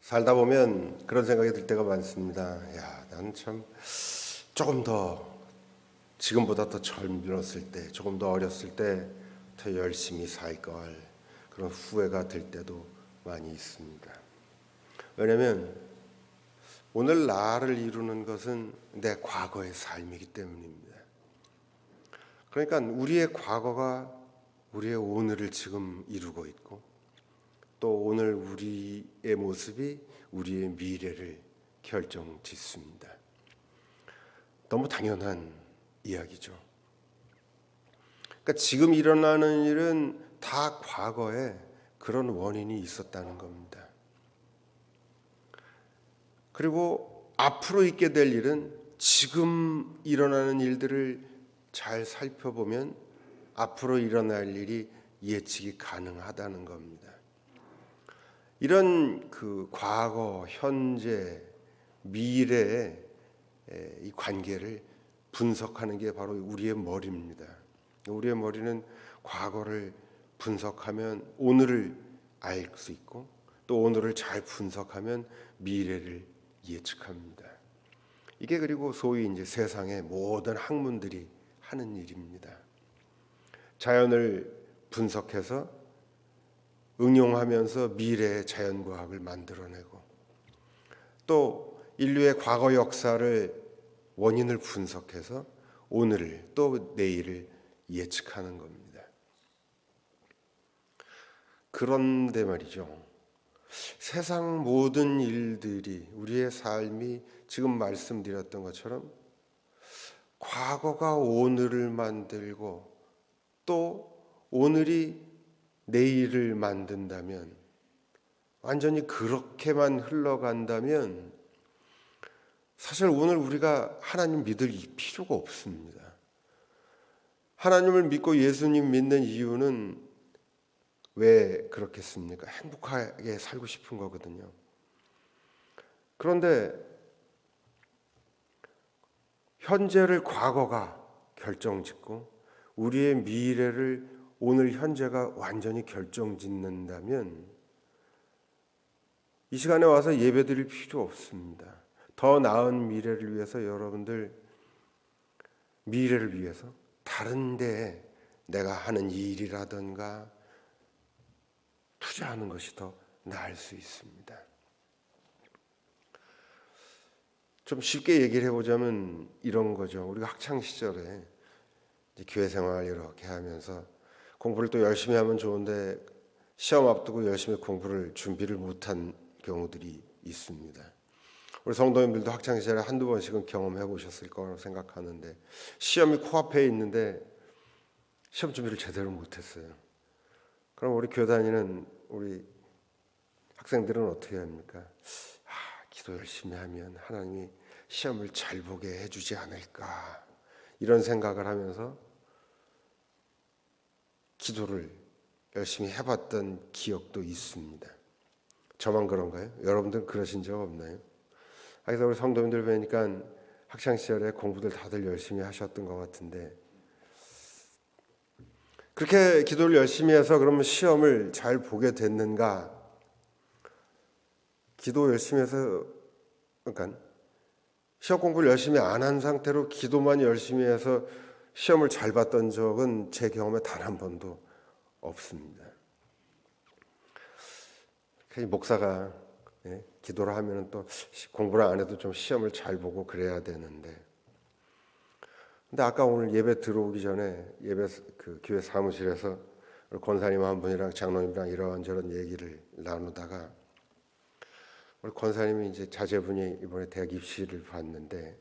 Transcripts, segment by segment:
살다 보면 그런 생각이 들 때가 많습니다. 야, 난 참 조금 더 지금보다 더 젊었을 때, 조금 더 어렸을 때 더 열심히 살 걸, 그런 후회가 들 때도 많이 있습니다. 왜냐하면 오늘 나를 이루는 것은 내 과거의 삶이기 때문입니다. 그러니까 우리의 과거가 우리의 오늘을 지금 이루고 있고, 또 오늘 우리의 모습이 우리의 미래를 결정짓습니다. 너무 당연한 이야기죠. 그러니까 지금 일어나는 일은 다 과거에 그런 원인이 있었다는 겁니다. 그리고 앞으로 있게 될 일은 지금 일어나는 일들을 잘 살펴보면 앞으로 일어날 일이 예측이 가능하다는 겁니다. 이런 그 과거, 현재, 미래의 이 관계를 분석하는 게 바로 우리의 머리입니다. 우리의 머리는 과거를 분석하면 오늘을 알 수 있고, 또 오늘을 잘 분석하면 미래를 예측합니다. 이게 그리고 소위 이제 세상의 모든 학문들이 하는 일입니다. 자연을 분석해서 응용하면서 미래의 자연과학을 만들어내고, 또 인류의 과거 역사를 원인을 분석해서 오늘을 또 내일을 예측하는 겁니다. 그런데 말이죠, 세상 모든 일들이, 우리의 삶이 지금 말씀드렸던 것처럼 과거가 오늘을 만들고 또 오늘이 내일을 만든다면, 완전히 그렇게만 흘러간다면 사실 오늘 우리가 하나님 믿을 필요가 없습니다. 하나님을 믿고 예수님 믿는 이유는 왜 그렇겠습니까? 행복하게 살고 싶은 거거든요. 그런데 현재를 과거가 결정짓고 우리의 미래를 오늘 현재가 완전히 결정짓는다면 이 시간에 와서 예배드릴 필요 없습니다. 더 나은 미래를 위해서, 여러분들 미래를 위해서 다른 데에 내가 하는 일이라든가 투자하는 것이 더 나을 수 있습니다. 좀 쉽게 얘기를 해보자면 이런 거죠. 우리가 학창 시절에 이제 교회 생활 이렇게 하면서 공부를 또 열심히 하면 좋은데 시험 앞두고 열심히 공부를 준비를 못한 경우들이 있습니다. 우리 성도님들도 학창 시절에 한두 번씩은 경험해 보셨을 거라고 생각하는데, 시험이 코앞에 있는데 시험 준비를 제대로 못했어요. 그럼 우리 교회 다니는 우리 학생들은 어떻게 합니까? 기도 열심히 하면 하나님이 시험을 잘 보게 해주지 않을까, 이런 생각을 하면서 기도를 열심히 해봤던 기억도 있습니다. 저만 그런가요? 여러분들은 그러신 적 없나요? 그래서 우리 성도님들 뵈니까 학창시절에 공부들 다들 열심히 하셨던 것 같은데, 그렇게 기도를 열심히 해서 그러면 시험을 잘 보게 됐는가? 기도 열심히 해서, 그러니까 시험 공부를 열심히 안 한 상태로 기도만 열심히 해서 시험을 잘 봤던 적은 제 경험에 단 한 번도 없습니다. 목사가 기도를 하면 또 공부를 안 해도 좀 시험을 잘 보고 그래야 되는데, 근데 아까 오늘 예배 들어오기 전에 예배 그 교회 사무실에서 권사님 한 분이랑 장로님이랑 이런저런 얘기를 나누다가, 우리 권사님이 이제 자제분이 이번에 대학 입시를 봤는데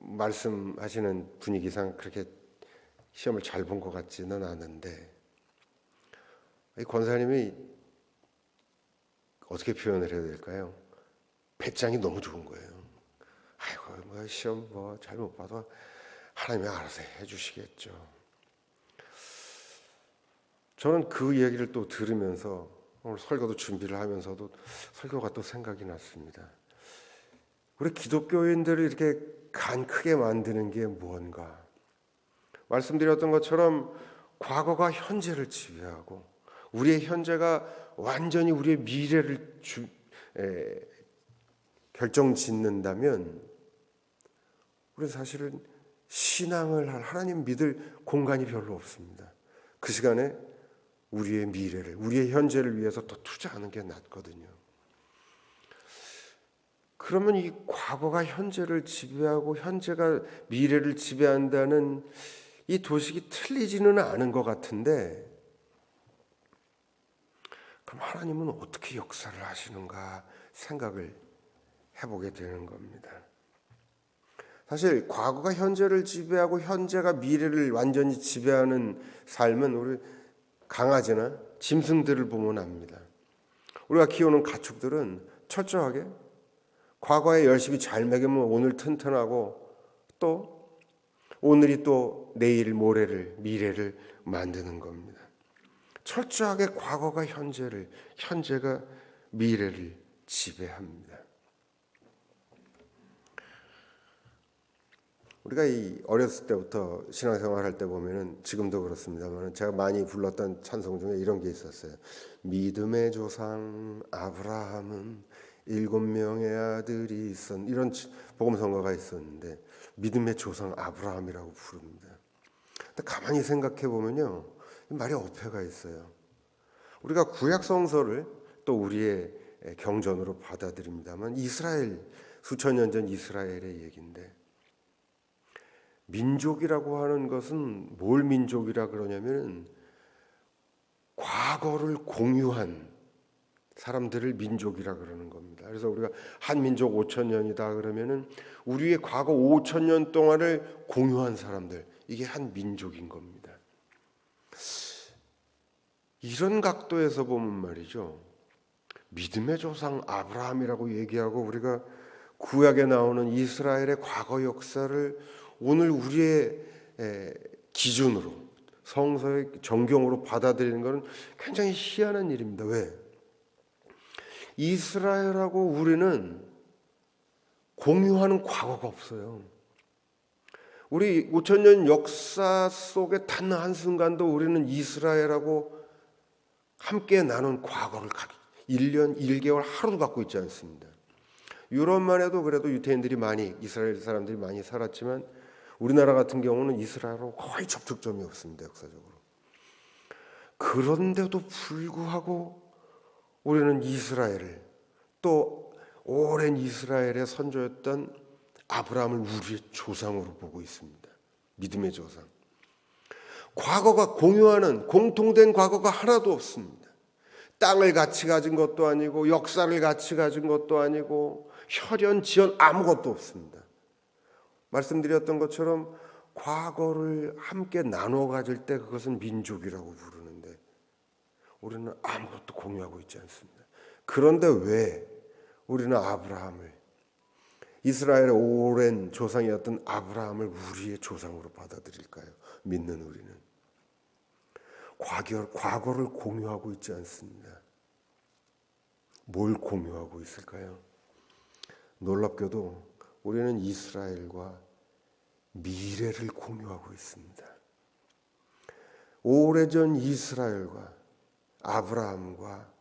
말씀하시는 분위기상 그렇게 시험을 잘 본 것 같지는 않은데, 이 권사님이 어떻게 표현을 해야 될까요? 배짱이 너무 좋은 거예요. 아이고, 뭐 시험 뭐 잘 못 봐도 하나님이 알아서 해주시겠죠. 저는 그 얘기를 또 들으면서 오늘 설교도 준비를 하면서도 설교가 또 생각이 났습니다. 우리 기독교인들을 이렇게 간 크게 만드는 게 무언가? 말씀드렸던 것처럼 과거가 현재를 지배하고 우리의 현재가 완전히 우리의 미래를 결정 짓는다면 우리는 사실은 신앙을 할 하나님 믿을 공간이 별로 없습니다. 그 시간에 우리의 미래를, 우리의 현재를 위해서 더 투자하는 게 낫거든요. 그러면 이 과거가 현재를 지배하고 현재가 미래를 지배한다는 이 도식이 틀리지는 않은 것 같은데, 그럼 하나님은 어떻게 역사를 하시는가 생각을 해보게 되는 겁니다. 사실 과거가 현재를 지배하고 현재가 미래를 완전히 지배하는 삶은 우리 강아지나 짐승들을 보면 압니다. 우리가 키우는 가축들은 철저하게 과거에 열심히 잘 먹이면 오늘 튼튼하고 또 오늘이 또 내일 모레를 미래를 만드는 겁니다. 철저하게 과거가 현재를, 현재가 미래를 지배합니다. 우리가 이 어렸을 때부터 신앙생활 할 때 보면은 지금도 그렇습니다만 제가 많이 불렀던 찬송 중에 이런 게 있었어요. 믿음의 조상 아브라함은 7명의 아들이 이런 복음성가가 있었는데 믿음의 조상 아브라함이라고 부릅니다. 근데 가만히 생각해 보면요, 말이 어폐가 있어요. 우리가 구약 성서를 또 우리의 경전으로 받아들입니다만 이스라엘, 수천 년 전 이스라엘의 얘기인데, 민족이라고 하는 것은 뭘 민족이라 그러냐면 과거를 공유한 사람들을 민족이라 그러는 겁니다. 그래서 우리가 한 민족 5,000년이다 그러면은 우리의 과거 5,000년 동안을 공유한 사람들, 이게 한 민족인 겁니다. 이런 각도에서 보면 말이죠, 믿음의 조상 아브라함이라고 얘기하고 우리가 구약에 나오는 이스라엘의 과거 역사를 오늘 우리의 기준으로, 성서의 정경으로 받아들이는 것은 굉장히 희한한 일입니다. 왜? 이스라엘하고 우리는 공유하는 과거가 없어요. 우리 5,000년 역사 속에 단 한순간도 우리는 이스라엘하고 함께 나눈 과거를 1년 1개월 하루도 갖고 있지 않습니다. 유럽만 해도 그래도 유대인들이 많이, 이스라엘 사람들이 많이 살았지만 우리나라 같은 경우는 이스라엘하고 거의 접촉점이 없습니다. 역사적으로. 그런데도 불구하고 우리는 이스라엘을, 또 오랜 이스라엘의 선조였던 아브라함을 우리의 조상으로 보고 있습니다. 믿음의 조상. 과거가 공유하는 공통된 과거가 하나도 없습니다. 땅을 같이 가진 것도 아니고 역사를 같이 가진 것도 아니고 혈연, 지연 아무것도 없습니다. 말씀드렸던 것처럼 과거를 함께 나눠 가질 때 그것은 민족이라고 부르는데 우리는 아무것도 공유하고 있지 않습니다. 그런데 왜 우리는 아브라함을, 이스라엘의 오랜 조상이었던 아브라함을 우리의 조상으로 받아들일까요? 믿는 우리는 과거를 공유하고 있지 않습니다. 뭘 공유하고 있을까요? 놀랍게도 우리는 이스라엘과 미래를 공유하고 있습니다. 오래전 이스라엘과 아브라함과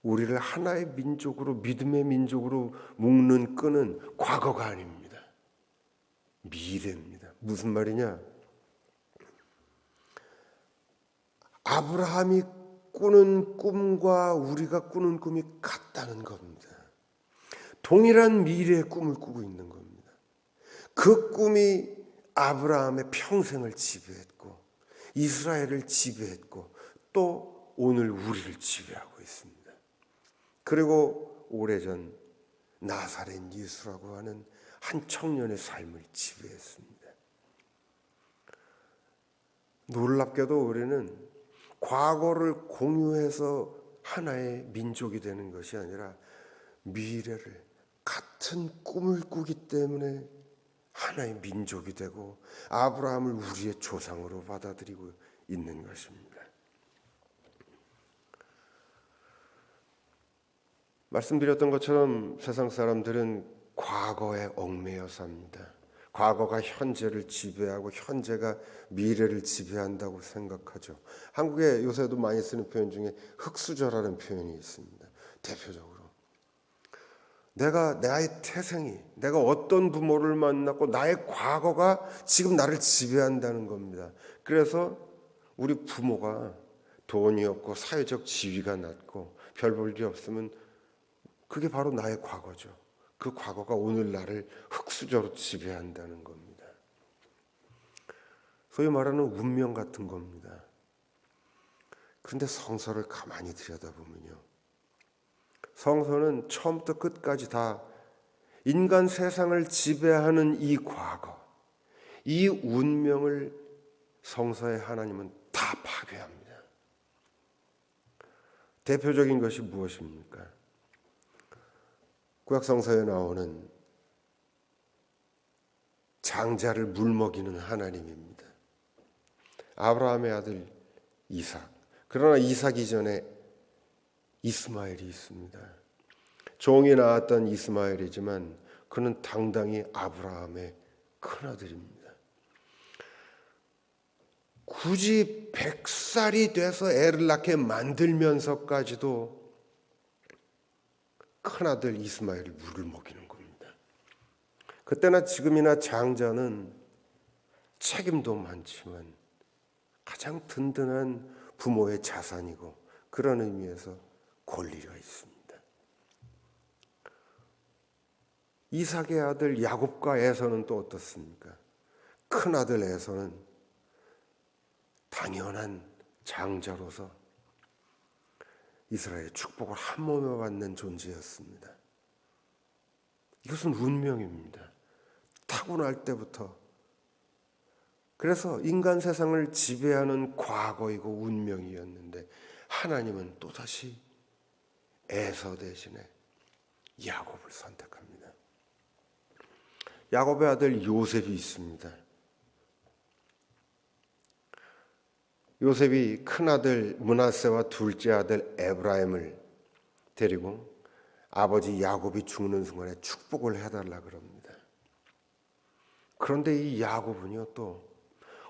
우리를 하나의 민족으로, 믿음의 민족으로 묶는 끈은 과거가 아닙니다. 미래입니다. 무슨 말이냐? 아브라함이 꾸는 꿈과 우리가 꾸는 꿈이 같다는 겁니다. 동일한 미래의 꿈을 꾸고 있는 겁니다. 그 꿈이 아브라함의 평생을 지배했고 이스라엘을 지배했고 또 오늘 우리를 지배하고 있습니다. 그리고 오래전 나사렛 예수라고 하는 한 청년의 삶을 지배했습니다. 놀랍게도 우리는 과거를 공유해서 하나의 민족이 되는 것이 아니라 미래를, 같은 꿈을 꾸기 때문에 하나의 민족이 되고 아브라함을 우리의 조상으로 받아들이고 있는 것입니다. 말씀드렸던 것처럼 세상 사람들은 과거에 얽매여 삽니다. 과거가 현재를 지배하고 현재가 미래를 지배한다고 생각하죠. 한국에 요새도 많이 쓰는 표현 중에 흙수저라는 표현이 있습니다. 대표적으로 나의 태생이, 내가 어떤 부모를 만났고 나의 과거가 지금 나를 지배한다는 겁니다. 그래서 우리 부모가 돈이 없고 사회적 지위가 낮고 별 볼 일이 없으면 그게 바로 나의 과거죠. 그 과거가 오늘 나를 흙수저로 지배한다는 겁니다. 소위 말하는 운명 같은 겁니다. 그런데 성서를 가만히 들여다보면요, 성서는 처음부터 끝까지 다 인간 세상을 지배하는 이 과거, 이 운명을 성서의 하나님은 다 파괴합니다. 대표적인 것이 무엇입니까? 구약 성서에 나오는 장자를 물먹이는 하나님입니다. 아브라함의 아들 이삭. 그러나 이삭 이전에 이스마엘이 있습니다. 종이 낳았던 이스마엘이지만 그는 당당히 아브라함의 큰아들입니다. 굳이 100살이 돼서 애를 낳게 만들면서까지도 큰아들 이스마엘을 물을 먹이는 겁니다. 그때나 지금이나 장자는 책임도 많지만 가장 든든한 부모의 자산이고 그런 의미에서 권리가 있습니다. 이삭의 아들 야곱과 에서는 또 어떻습니까? 큰아들 에서는 당연한 장자로서 이스라엘의 축복을 한 몸에 받는 존재였습니다. 이것은 운명입니다. 타고날 때부터. 그래서 인간 세상을 지배하는 과거이고 운명이었는데 하나님은 또다시 에서 대신에 야곱을 선택합니다. 야곱의 아들 요셉이 있습니다. 요셉이 큰아들 므낫세와 둘째 아들 에브라임을 데리고 아버지 야곱이 죽는 순간에 축복을 해달라 그럽니다. 그런데 이 야곱은요, 또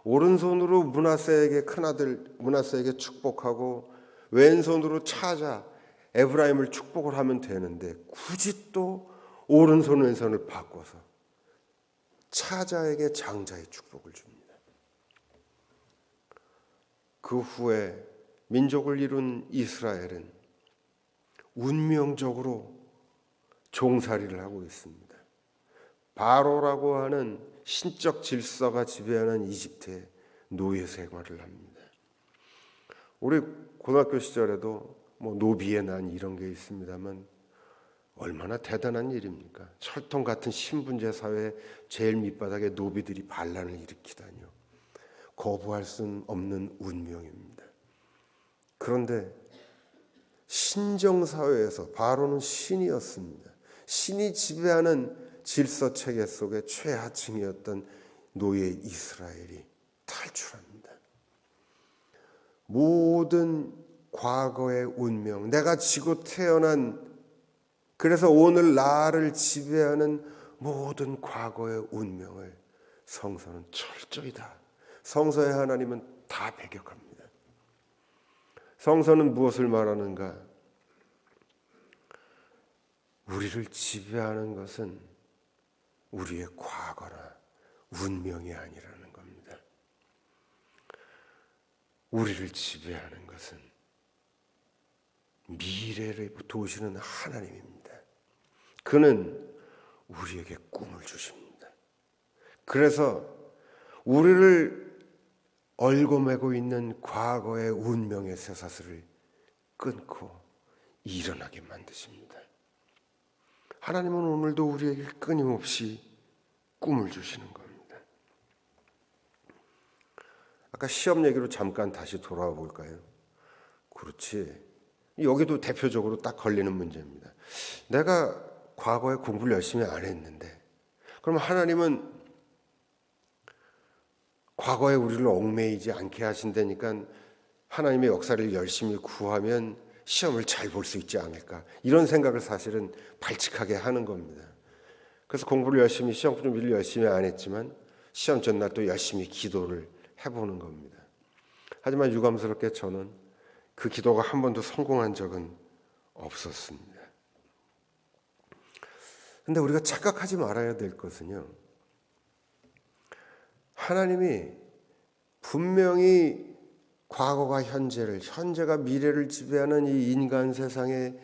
오른손으로 므낫세에게 큰아들 므낫세에게 축복하고 왼손으로 차자 에브라임을 축복을 하면 되는데 굳이 또 오른손 왼손을 바꿔서 차자에게 장자의 축복을 줍니다. 그 후에 민족을 이룬 이스라엘은 운명적으로 종살이를 하고 있습니다. 바로라고 하는 신적 질서가 지배하는 이집트의 노예 생활을 합니다. 우리 고등학교 시절에도 노비의 난 이런 게 있습니다만 얼마나 대단한 일입니까? 철통 같은 신분제 사회의 제일 밑바닥에 노비들이 반란을 일으키다니요. 거부할 수는 없는 운명입니다. 그런데 신정사회에서 바로는 신이었습니다. 신이 지배하는 질서 체계 속의 최하층이었던 노예 이스라엘이 탈출합니다. 모든 과거의 운명, 내가 지고 태어난, 그래서 오늘 나를 지배하는 모든 과거의 운명을 성서는 철저히 다, 성서의 하나님은 다 배격합니다. 성서는 무엇을 말하는가? 우리를 지배하는 것은 우리의 과거나 운명이 아니라는 겁니다. 우리를 지배하는 것은 미래를 도우시는 하나님입니다. 그는 우리에게 꿈을 주십니다. 그래서 우리를 얽어매고 있는 과거의 운명의 쇠사슬을 끊고 일어나게 만드십니다. 하나님은 오늘도 우리에게 끊임없이 꿈을 주시는 겁니다. 아까 시험 얘기로 잠깐 다시 돌아와 볼까요? 그렇지. 여기도 대표적으로 딱 걸리는 문제입니다. 내가 과거에 공부를 열심히 안 했는데, 그럼 하나님은 과거에 우리를 얽매이지 않게 하신다니까 하나님의 역사를 열심히 구하면 시험을 잘 볼 수 있지 않을까, 이런 생각을 사실은 발칙하게 하는 겁니다. 그래서 공부를 열심히, 시험 준비를 열심히 안 했지만 시험 전날 또 열심히 기도를 해보는 겁니다. 하지만 유감스럽게 저는 그 기도가 한 번도 성공한 적은 없었습니다. 근데 우리가 착각하지 말아야 될 것은요, 하나님이 분명히 과거가 현재를, 현재가 미래를 지배하는 이 인간 세상의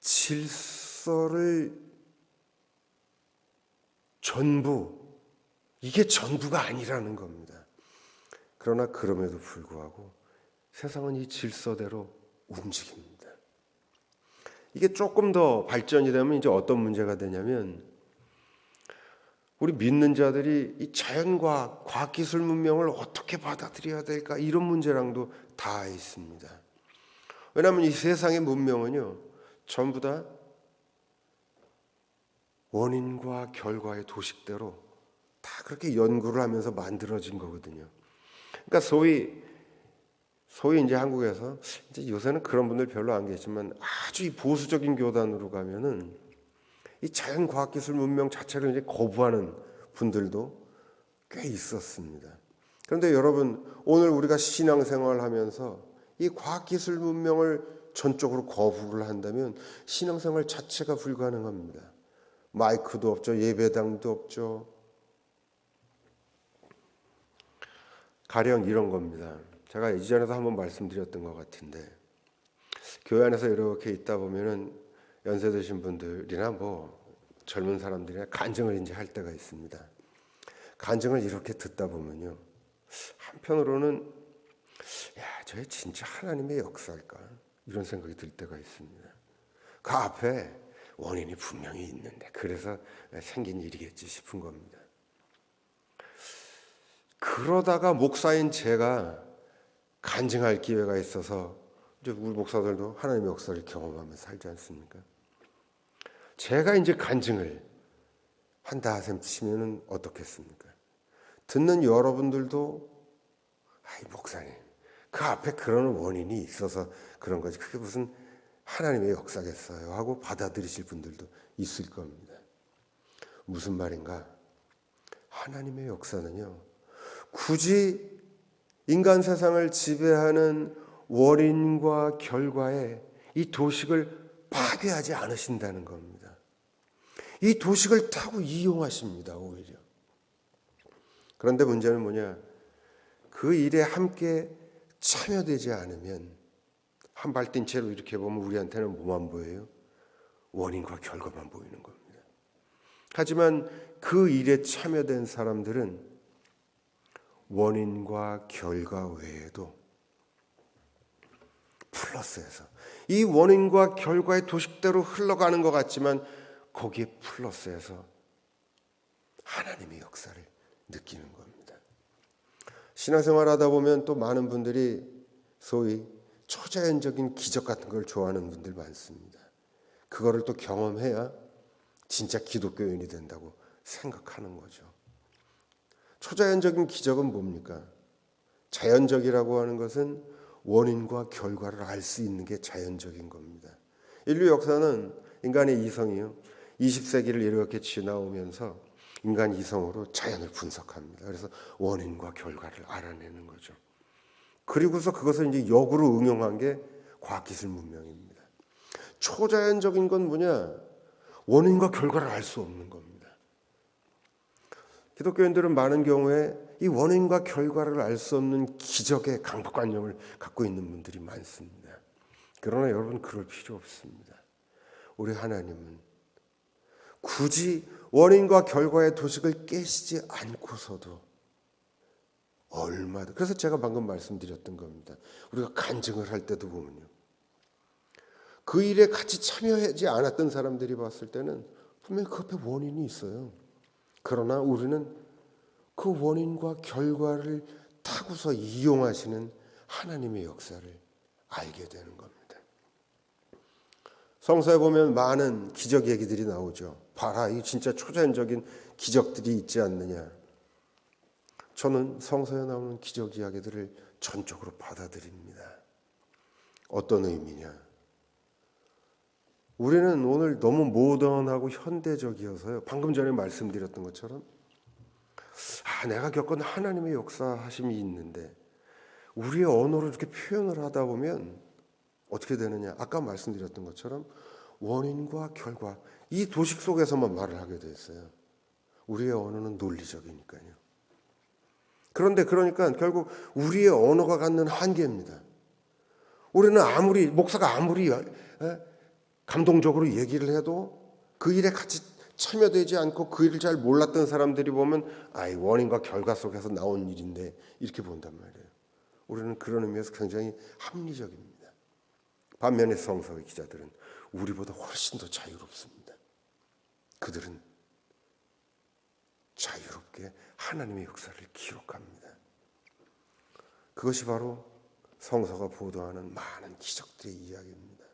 질서를 이게 전부가 아니라는 겁니다. 그러나 그럼에도 불구하고 세상은 이 질서대로 움직입니다. 이게 조금 더 발전이 되면 이제 어떤 문제가 되냐면, 우리 믿는 자들이 이 자연과 과학기술 문명을 어떻게 받아들여야 될까, 이런 문제랑도 다 있습니다. 왜냐하면 이 세상의 문명은요, 전부 다 원인과 결과의 도식대로 다 그렇게 연구를 하면서 만들어진 거거든요. 그러니까 소위 이제 한국에서, 이제 요새는 그런 분들 별로 안 계시지만, 아주 이 보수적인 교단으로 가면은 이 자연 과학기술 문명 자체를 이제 거부하는 분들도 꽤 있었습니다. 그런데 여러분, 오늘 우리가 신앙생활을 하면서 이 과학기술 문명을 전적으로 거부를 한다면 신앙생활 자체가 불가능합니다. 마이크도 없죠. 예배당도 없죠. 가령 이런 겁니다. 제가 이전에도 한번 말씀드렸던 것 같은데, 교회 안에서 이렇게 있다 보면은 연세 드신 분들이나 뭐 젊은 사람들이나 간증을 이제 할 때가 있습니다. 간증을 이렇게 듣다 보면요, 한편으로는 저게 진짜 하나님의 역사일까, 이런 생각이 들 때가 있습니다. 그 앞에 원인이 분명히 있는데 그래서 생긴 일이겠지 싶은 겁니다. 그러다가 목사인 제가 간증할 기회가 있어서, 이제 우리 목사들도 하나님의 역사를 경험하며 살지 않습니까? 제가 이제 간증을 한다 치면은 어떻겠습니까? 듣는 여러분들도, 목사님, 그 앞에 그런 원인이 있어서 그런 거지, 그게 무슨 하나님의 역사겠어요 하고 받아들이실 분들도 있을 겁니다. 무슨 말인가? 하나님의 역사는요, 굳이 인간 세상을 지배하는 원인과 결과에 이 도식을 파괴하지 않으신다는 겁니다. 이 도식을 타고 이용하십니다, 오히려. 그런데 문제는 뭐냐? 그 일에 함께 참여되지 않으면, 한 발 뛴 채로 이렇게 보면 우리한테는 뭐만 보여요? 원인과 결과만 보이는 겁니다. 하지만 그 일에 참여된 사람들은 원인과 결과 외에도 플러스해서, 이 원인과 결과의 도식대로 흘러가는 것 같지만 거기에 플러스해서 하나님의 역사를 느끼는 겁니다. 신앙생활 하다 보면 또 많은 분들이 소위 초자연적인 기적 같은 걸 좋아하는 분들 많습니다. 그거를 또 경험해야 진짜 기독교인이 된다고 생각하는 거죠. 초자연적인 기적은 뭡니까? 자연적이라고 하는 것은 원인과 결과를 알 수 있는 게 자연적인 겁니다. 인류 역사는 인간의 이성이요, 20세기를 이렇게 지나오면서 인간 이성으로 자연을 분석합니다. 그래서 원인과 결과를 알아내는 거죠. 그리고서 그것을 이제 역으로 응용한 게 과학기술 문명입니다. 초자연적인 건 뭐냐? 원인과 결과를 알 수 없는 겁니다. 기독교인들은 많은 경우에 이 원인과 결과를 알 수 없는 기적의 강박관념을 갖고 있는 분들이 많습니다. 그러나 여러분, 그럴 필요 없습니다. 우리 하나님은 굳이 원인과 결과의 도식을 깨시지 않고서도 얼마든, 그래서 제가 방금 말씀드렸던 겁니다. 우리가 간증을 할 때도 보면요, 그 일에 같이 참여하지 않았던 사람들이 봤을 때는 분명히 그 앞에 원인이 있어요. 그러나 우리는 그 원인과 결과를 타고서 이용하시는 하나님의 역사를 알게 되는 겁니다. 성서에 보면 많은 기적 얘기들이 나오죠. 봐라, 이 진짜 초자연적인 기적들이 있지 않느냐. 저는 성서에 나오는 기적 이야기들을 전적으로 받아들입니다. 어떤 의미냐? 우리는 오늘 너무 모던하고 현대적이어서요, 방금 전에 말씀드렸던 것처럼 내가 겪은 하나님의 역사하심이 있는데 우리의 언어로 이렇게 표현을 하다 보면 어떻게 되느냐? 아까 말씀드렸던 것처럼 원인과 결과, 이 도식 속에서만 말을 하게 됐어요. 우리의 언어는 논리적이니까요. 그런데 그러니까 결국 우리의 언어가 갖는 한계입니다. 우리는 목사가 아무리 감동적으로 얘기를 해도 그 일에 같이 참여되지 않고 그 일을 잘 몰랐던 사람들이 보면 원인과 결과 속에서 나온 일인데 이렇게 본단 말이에요. 우리는 그런 의미에서 굉장히 합리적입니다. 반면에 성서의 기자들은 우리보다 훨씬 더 자유롭습니다. 그들은 자유롭게 하나님의 역사를 기록합니다. 그것이 바로 성서가 보도하는 많은 기적들의 이야기입니다.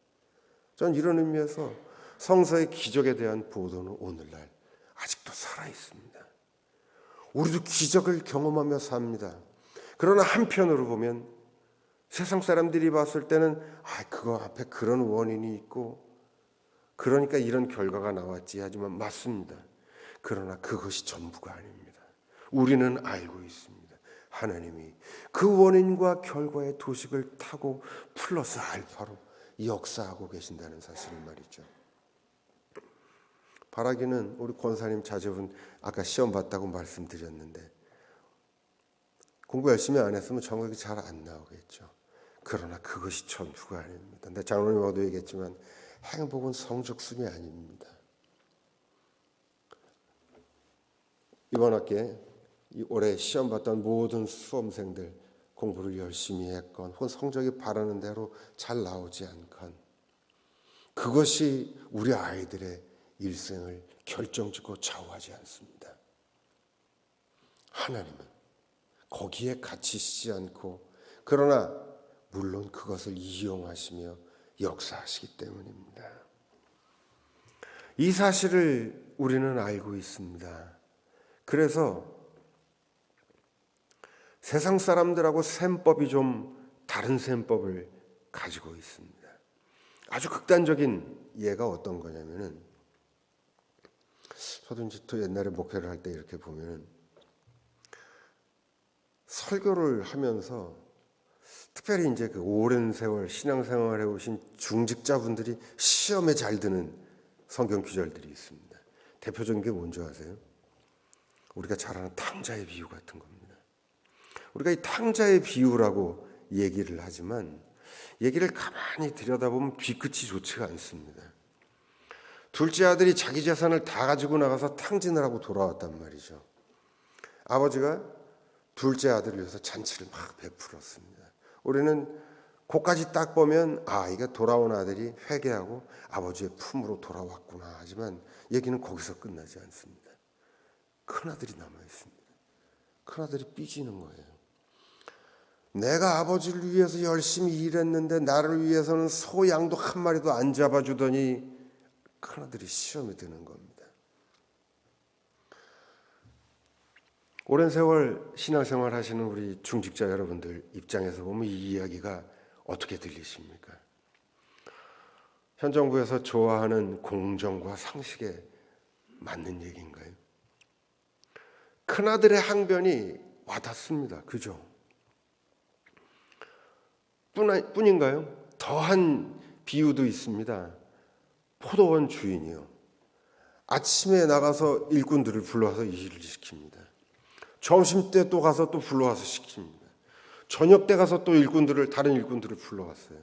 전 이런 의미에서 성서의 기적에 대한 보도는 오늘날 아직도 살아있습니다. 우리도 기적을 경험하며 삽니다. 그러나 한편으로 보면 세상 사람들이 봤을 때는 그거 앞에 그런 원인이 있고 그러니까 이런 결과가 나왔지 하지만 맞습니다. 그러나 그것이 전부가 아닙니다. 우리는 알고 있습니다. 하나님이 그 원인과 결과의 도식을 타고 플러스 알파로 역사하고 계신다는 사실을 말이죠. 바라기는 우리 권사님 자제분 아까 시험 봤다고 말씀드렸는데 공부 열심히 안 했으면 전국이 잘 안 나오겠죠. 그러나 그것이 전부가 아닙니다. 근데 장로님하고도 얘기했지만 행복은 성적순이 아닙니다. 이번 학기에 올해 시험 봤던 모든 수험생들 공부를 열심히 했건 혹은 성적이 바라는 대로 잘 나오지 않건 그것이 우리 아이들의 일생을 결정짓고 좌우하지 않습니다. 하나님은 거기에 갇히시지 않고 그러나 물론 그것을 이용하시며 역사하시기 때문입니다. 이 사실을 우리는 알고 있습니다. 그래서 세상 사람들하고 셈법이 좀 다른 셈법을 가지고 있습니다. 아주 극단적인 예가 어떤 거냐면은 저도 이제 또 옛날에 목회를 할 때 이렇게 보면은 설교를 하면서 특별히 이제 그 오랜 세월 신앙생활해 오신 중직자분들이 시험에 잘 드는 성경 구절들이 있습니다. 대표적인 게 뭔지 아세요? 우리가 잘 아는 탕자의 비유 같은 겁니다. 우리가 이 탕자의 비유라고 얘기를 하지만 얘기를 가만히 들여다보면 뒤끝이 좋지가 않습니다. 둘째 아들이 자기 재산을 다 가지고 나가서 탕진을 하고 돌아왔단 말이죠. 아버지가 둘째 아들을 위해서 잔치를 막 베풀었습니다. 우리는 그까지 딱 보면 이게 돌아온 아들이 회개하고 아버지의 품으로 돌아왔구나 하지만 얘기는 거기서 끝나지 않습니다. 큰아들이 남아있습니다. 큰아들이 삐지는 거예요. 내가 아버지를 위해서 열심히 일했는데 나를 위해서는 소 양도 한 마리도 안 잡아주더니 큰아들이 시험에 드는 겁니다. 오랜 세월 신앙생활 하시는 우리 중직자 여러분들 입장에서 보면 이 이야기가 어떻게 들리십니까? 현 정부에서 좋아하는 공정과 상식에 맞는 얘기인가요? 큰아들의 항변이 와닿습니다. 그죠? 뿐인가요? 더한 비유도 있습니다. 포도원 주인이요. 아침에 나가서 일꾼들을 불러와서 일을 시킵니다. 점심때 또 가서 또 불러와서 시킵니다. 저녁 때 가서 또 다른 일꾼들을 불러왔어요.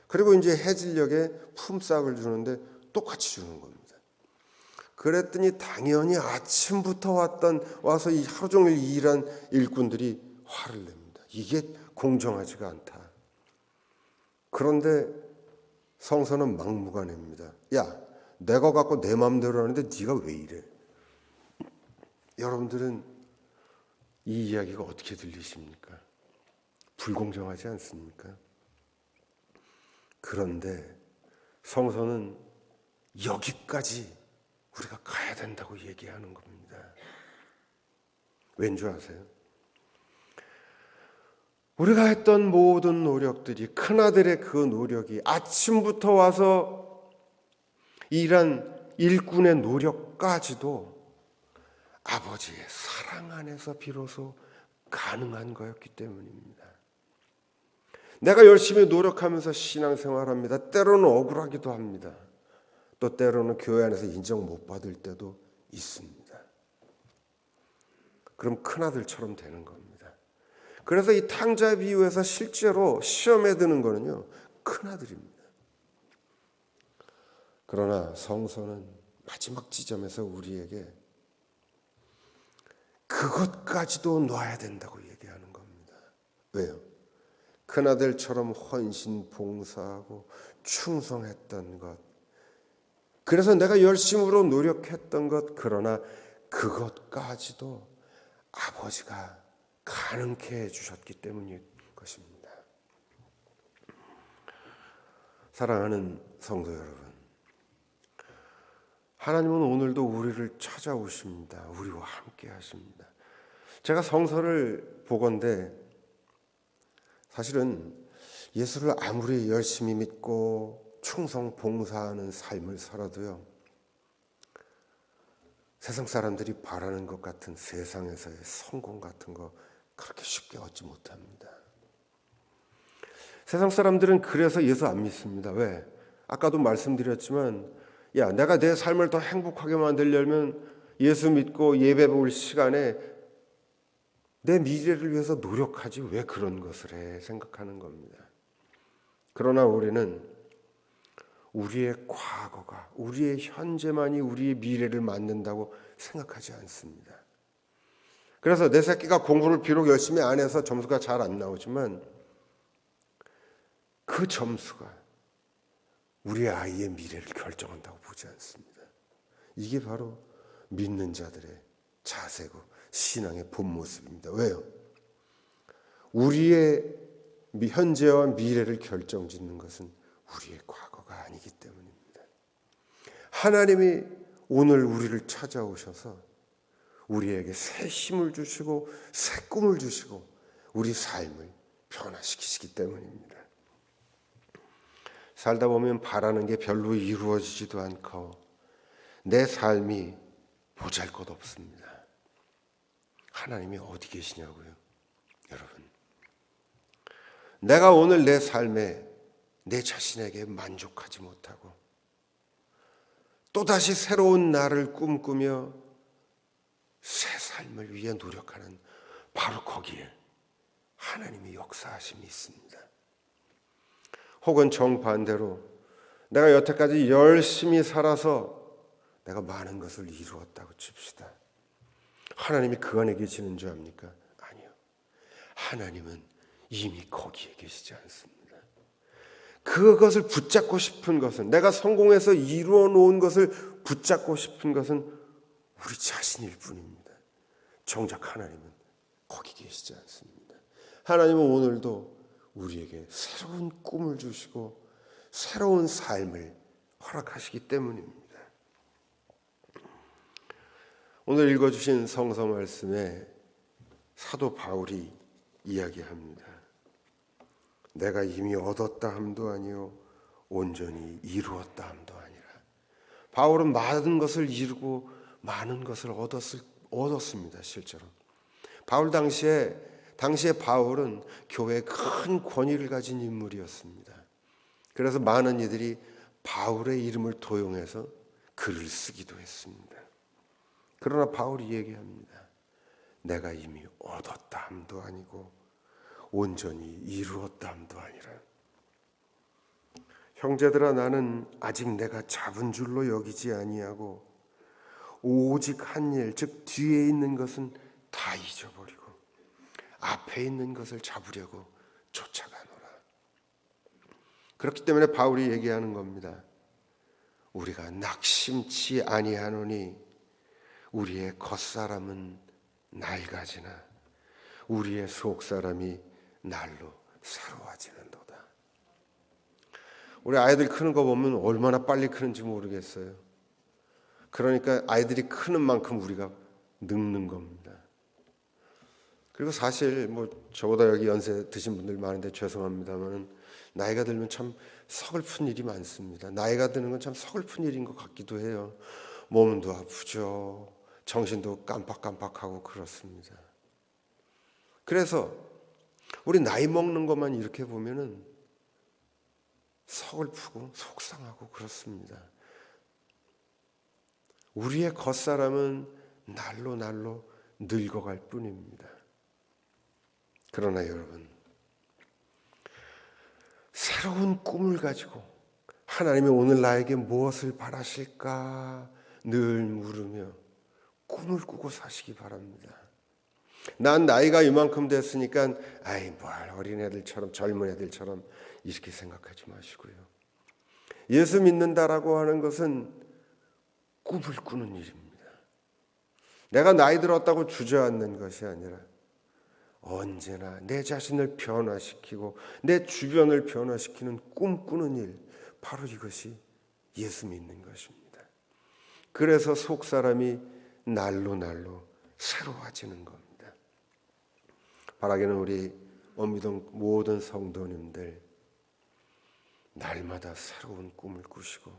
그리고 이제 해질녘에 품삯을 주는데 똑같이 주는 겁니다. 그랬더니 당연히 아침부터 와서 이 하루 종일 일한 일꾼들이 화를 냅니다. 이게 공정하지가 않다. 그런데 성서는 막무가내입니다. 야, 내가 갖고 내 마음대로 하는데 네가 왜 이래? 여러분들은 이 이야기가 어떻게 들리십니까? 불공정하지 않습니까? 그런데 성서는 여기까지 우리가 가야 된다고 얘기하는 겁니다. 왠지 아세요? 우리가 했던 모든 노력들이 큰아들의 그 노력이 아침부터 와서 일한 일꾼의 노력까지도 아버지의 사랑 안에서 비로소 가능한 거였기 때문입니다. 내가 열심히 노력하면서 신앙생활합니다. 때로는 억울하기도 합니다. 또 때로는 교회 안에서 인정 못 받을 때도 있습니다. 그럼 큰아들처럼 되는 겁니다. 그래서 이 탕자 비유에서 실제로 시험에 드는 거는요, 큰아들입니다. 그러나 성서는 마지막 지점에서 우리에게 그것까지도 놔야 된다고 얘기하는 겁니다. 왜요? 큰아들처럼 헌신 봉사하고 충성했던 것, 그래서 내가 열심으로 노력했던 것, 그러나 그것까지도 아버지가 가능케 해주셨기 때문일 것입니다. 사랑하는 성도 여러분, 하나님은 오늘도 우리를 찾아오십니다. 우리와 함께 하십니다. 제가 성서를 보건대 사실은 예수를 아무리 열심히 믿고 충성 봉사하는 삶을 살아도요, 세상 사람들이 바라는 것 같은 세상에서의 성공 같은 거 그렇게 쉽게 얻지 못합니다. 세상 사람들은 그래서 예수 안 믿습니다. 왜? 아까도 말씀드렸지만, 야, 내가 내 삶을 더 행복하게 만들려면 예수 믿고 예배 볼 시간에 내 미래를 위해서 노력하지 왜 그런 것을 해? 생각하는 겁니다. 그러나 우리는 우리의 과거가, 우리의 현재만이 우리의 미래를 만든다고 생각하지 않습니다. 그래서 내 새끼가 공부를 비록 열심히 안 해서 점수가 잘 안 나오지만 그 점수가 우리 아이의 미래를 결정한다고 보지 않습니다. 이게 바로 믿는 자들의 자세고 신앙의 본 모습입니다. 왜요? 우리의 현재와 미래를 결정짓는 것은 우리의 과거가 아니기 때문입니다. 하나님이 오늘 우리를 찾아오셔서 우리에게 새 힘을 주시고 새 꿈을 주시고 우리 삶을 변화시키시기 때문입니다. 살다 보면 바라는 게 별로 이루어지지도 않고 내 삶이 보잘것없습니다. 하나님이 어디 계시냐고요, 여러분. 내가 오늘 내 삶에 내 자신에게 만족하지 못하고 또다시 새로운 나를 꿈꾸며 새 삶을 위해 노력하는 바로 거기에 하나님의 역사하심이 있습니다. 혹은 정반대로 내가 여태까지 열심히 살아서 내가 많은 것을 이루었다고 칩시다. 하나님이 그 안에 계시는 줄 압니까? 아니요. 하나님은 이미 거기에 계시지 않습니다. 그것을 붙잡고 싶은 것은, 내가 성공해서 이루어 놓은 것을 붙잡고 싶은 것은 우리 자신일 뿐입니다. 정작 하나님은 거기 계시지 않습니다. 하나님은 오늘도 우리에게 새로운 꿈을 주시고 새로운 삶을 허락하시기 때문입니다. 오늘 읽어주신 성서 말씀에 사도 바울이 이야기합니다. 내가 이미 얻었다 함도 아니요 온전히 이루었다 함도 아니라. 바울은 많은 것을 이루고 많은 것을 얻었습니다. 실제로 바울 당시에 바울은 교회에 큰 권위를 가진 인물이었습니다. 그래서 많은 이들이 바울의 이름을 도용해서 글을 쓰기도 했습니다. 그러나 바울이 얘기합니다. 내가 이미 얻었다 함도 아니고 온전히 이루었다 함도 아니라. 형제들아, 나는 아직 내가 잡은 줄로 여기지 아니하고 오직 한 일, 즉 뒤에 있는 것은 다 잊어버리고 앞에 있는 것을 잡으려고 쫓아가노라. 그렇기 때문에 바울이 얘기하는 겁니다. 우리가 낙심치 아니하노니 우리의 겉사람은 낡아지나 우리의 속사람이 날로 새로워지는도다. 우리 아이들 크는 거 보면 얼마나 빨리 크는지 모르겠어요. 그러니까 아이들이 크는 만큼 우리가 늙는 겁니다. 그리고 사실 저보다 여기 연세 드신 분들 많은데 죄송합니다만 나이가 들면 참 서글픈 일이 많습니다. 나이가 드는 건 참 서글픈 일인 것 같기도 해요. 몸도 아프죠. 정신도 깜빡깜빡하고 그렇습니다. 그래서 우리 나이 먹는 것만 이렇게 보면은 서글프고 속상하고 그렇습니다. 우리의 겉사람은 날로 날로 늙어갈 뿐입니다. 그러나 여러분, 새로운 꿈을 가지고 하나님이 오늘 나에게 무엇을 바라실까 늘 물으며 꿈을 꾸고 사시기 바랍니다. 난 나이가 이만큼 됐으니까 뭘 어린애들처럼 젊은 애들처럼 이렇게 생각하지 마시고요. 예수 믿는다라고 하는 것은 꿈을 꾸는 일입니다. 내가 나이 들었다고 주저앉는 것이 아니라 언제나 내 자신을 변화시키고 내 주변을 변화시키는 꿈꾸는 일, 바로 이것이 예수 믿는 것입니다. 그래서 속사람이 날로 날로 새로워지는 겁니다. 바라기는 우리 원미동 모든 성도님들 날마다 새로운 꿈을 꾸시고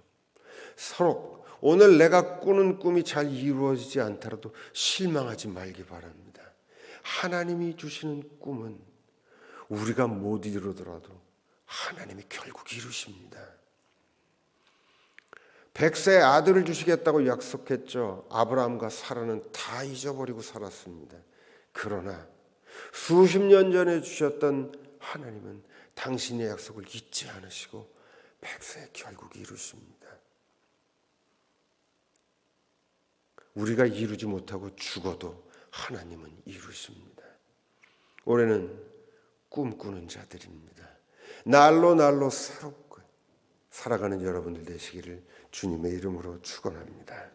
서로 오늘 내가 꾸는 꿈이 잘 이루어지지 않더라도 실망하지 말기 바랍니다. 하나님이 주시는 꿈은 우리가 못 이루더라도 하나님이 결국 이루십니다. 100세 아들을 주시겠다고 약속했죠. 아브라함과 사라는 다 잊어버리고 살았습니다. 그러나 수십 년 전에 주셨던 하나님은 당신의 약속을 잊지 않으시고 100세 결국 이루십니다. 우리가 이루지 못하고 죽어도 하나님은 이루십니다. 올해는 꿈꾸는 자들입니다. 날로 날로 새롭게 살아가는 여러분들 되시기를 주님의 이름으로 축원합니다.